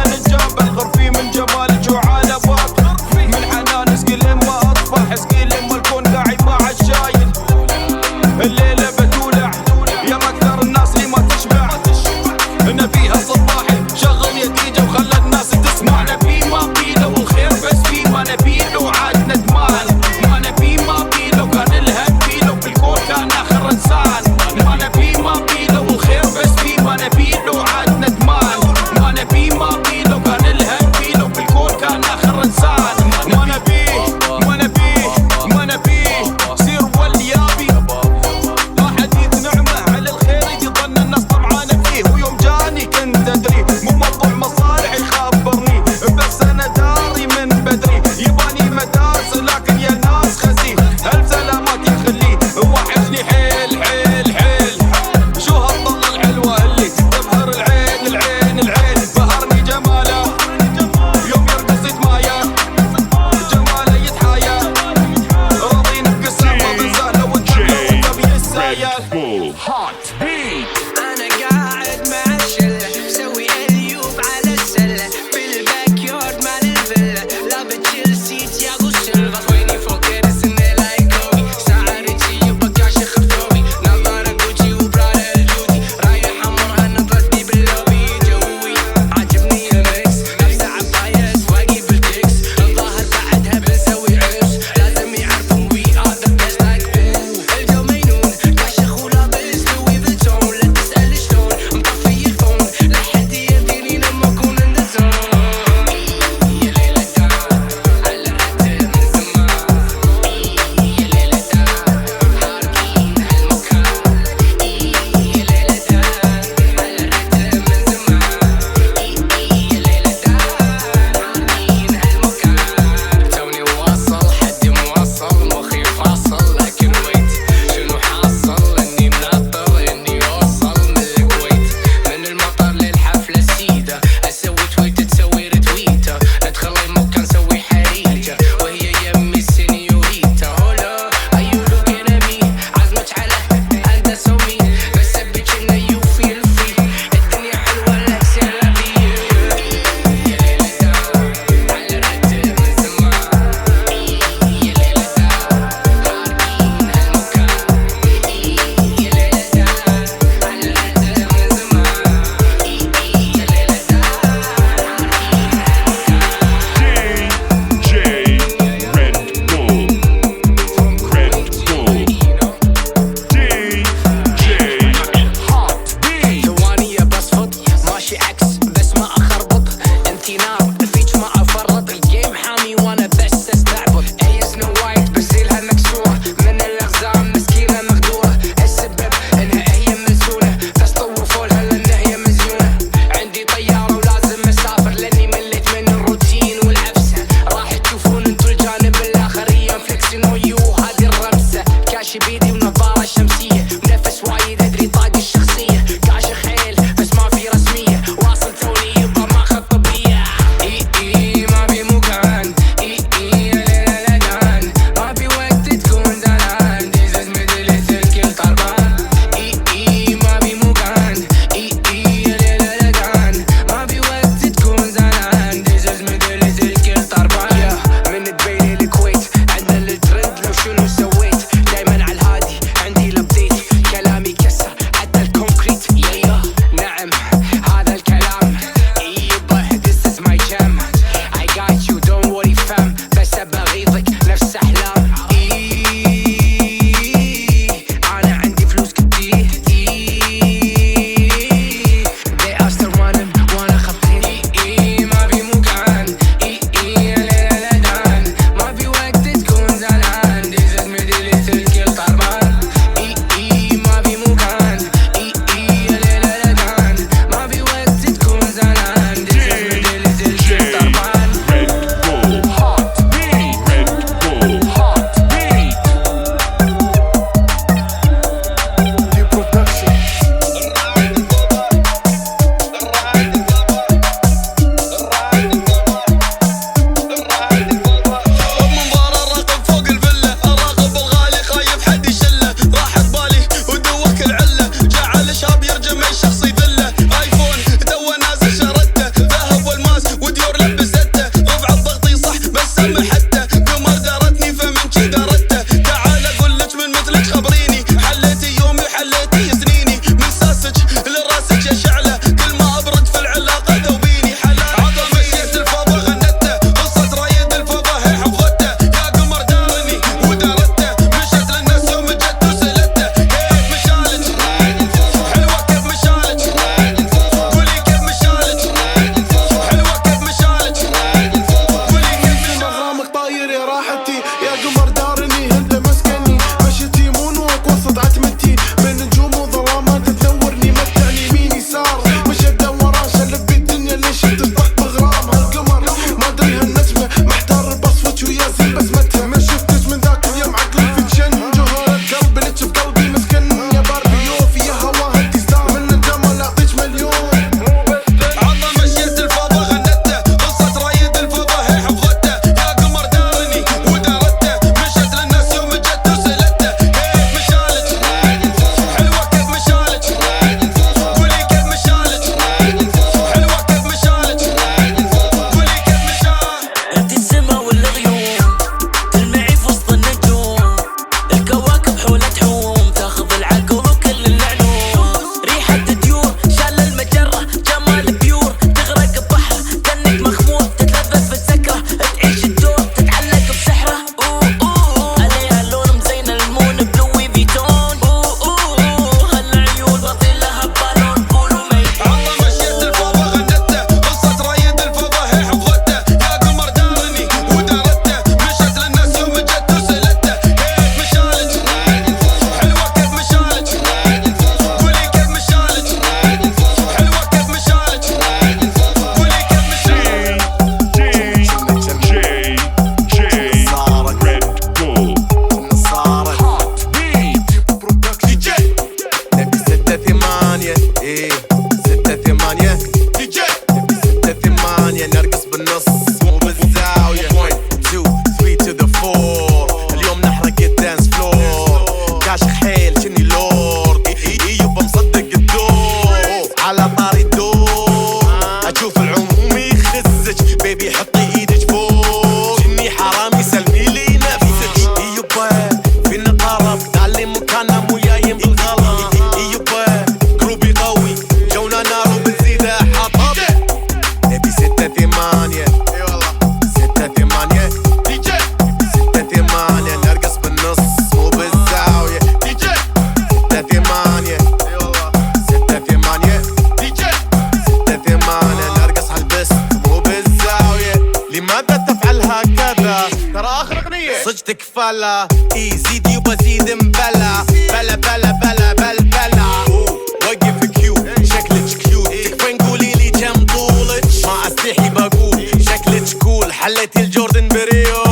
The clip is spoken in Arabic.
عن الجبل، غرفي من جمالك وعلى باك، من حنان اسقي لما اطفح، اسقي لما الكون قاعد مع الشايل. الليلة بتولع يا اكثر الناس اللي ما تشبع، نبيها صباحي شغل يا ديجا وخلى الناس تسمع. نبي ما بيله والخير بس فيه، ما نبيله عاد ندمان، ما نبي ما بيله كان الهم بيله بالكون كان اخر انسان. ما نبي ما بيله والخير بس فيه، ما نبيله عاد ندمان، ما نبي ما بيله كان 8 اي والله 6 8 دي جي 6 8 نرقص بالنص مو بالزاوية دي جي 6 8 اي والله 6 8 دي جي 6 8 نرقص عالبست مو بالزاوية. لماذا تفعل هكذا؟ ترى آخر أغنية صجتك فلا زيد يبا زيد مبلا بلا بلا بلا بل بلا وقف كيوت شكلك كيوت تكفين قوليلي كم طولك ما استحي بقول شكلك كول حليتي الجوردن بريو